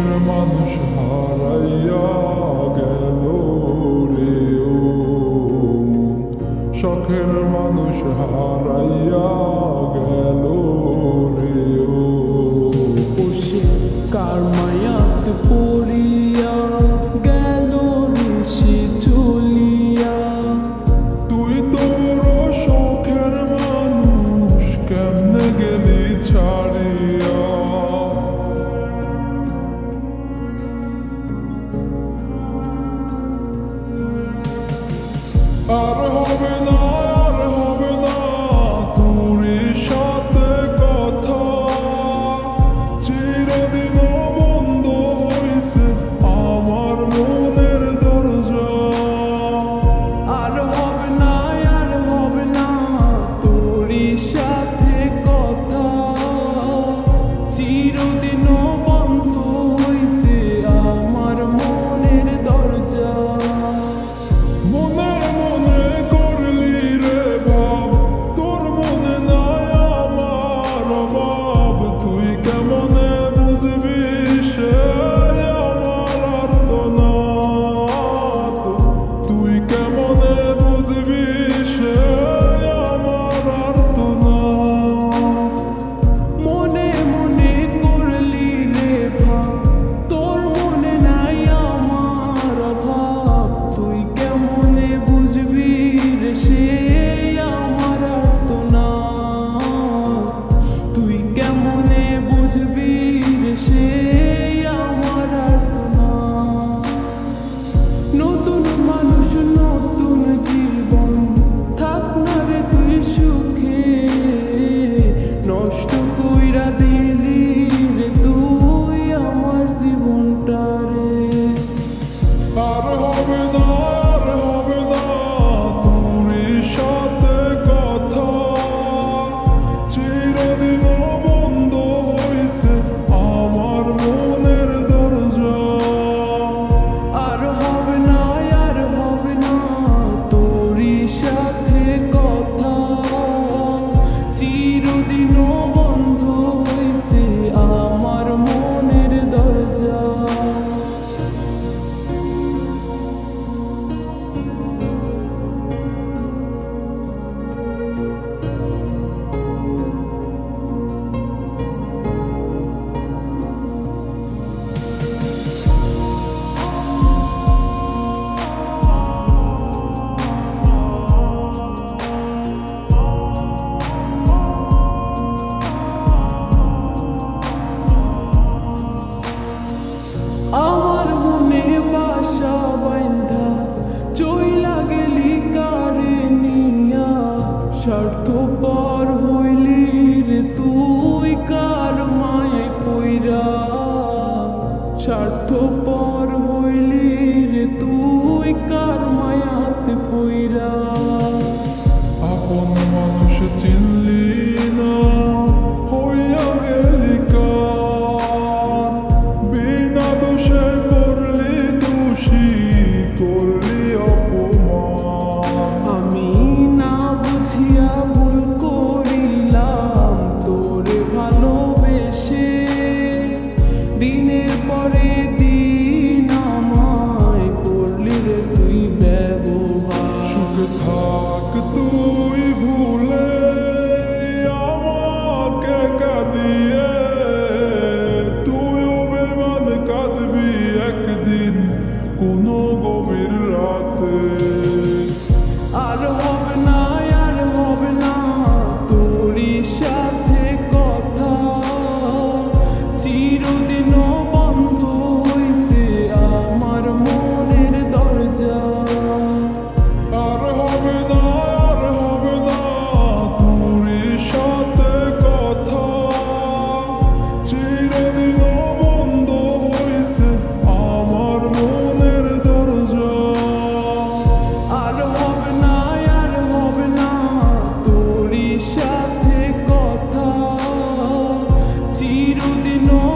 শখের মানুষ হারাইয়া গেল রে ও মন, শখের মানুষ হারাইয়া গেল রে ও। বসে কার মায়াতে পড়িয়া গেল রে সে চলিয়া। তুই তো বড় শখের মানুষ, কেমনে গেলি ছাড়িয়া। আর হবে না, আর হবে না তোর সাথে কথা, চিরদিন বন্ধ হইছে আমার মনের দরজা। আর হবে না, আর হবে না তোর সাথে কথা, চিরদিনও বন্ধ হইছে আমার মনের দরজা। মনে মনে করলি রে ভাব, তোর মনে নাই আমার অভাব। তুই কেমনে বুঝবি সে আমার আর্তনাদ, তুই কেমনে বুঝবি সে আমার আর্তনাদ। মনে মনে করলি রে ভাব, তোর মনে নাই আমার অভাব। তুই কেমনে বুঝবি রে সে আমার আর্তনাদ, তুই কেমনে বুঝবি রে সে আমার আর্তনাদ। নতুন মানুষ নতুন জীবন, থাক না রে তুই সুখে, নষ্ট কইরা দিলি রে তুই আমার জীবনটা রে। আর হবে না, আর হবে না তোর সাথে কথা, চিরদিন বন্ধ হইছে আমার মনের দরজা। আর হবে না, আর হবে না তোর সাথে কথা, চিরদিনও বন্ধ হইছে আমার মনের দরজা। আমার মনে বাসা বাইন্ধা চইলা গেলি কারে নিয়া, স্বার্থপর হইলি রে তুই কার মায়ায় পইরা। স্বার্থপর হইলি রে তুই কার মায়াতে পইরা। আপন মানুষ চিনলি না, হইয়া গেলি কার, বিনা দোষে করলি দোষী, করলি অপমান। আমি না বুঝিয়া ভুল করিলাম তোরে ভালোবেসে, দিনের পরে দিন আমায় করলি রে তুই ব্যবহার। সুখে থাক তুই ভুলে আমাকে কাঁদিয়ে, তুইও বেমান কাঁদবি একদিন কোনো গভীর রাতে। আর হবে না, আর হবে না তোর সাথে কথা, চিরদিনও বন্ধ হইছে আমার মনের দরজা। আর হবে না, আর হবে না তোর সাথে কথা, চিরদিন বন্ধ হইছে আমার মনের দরজা। আর হবে না, আর হবে না তোর সাথে কথা, চিরদিনও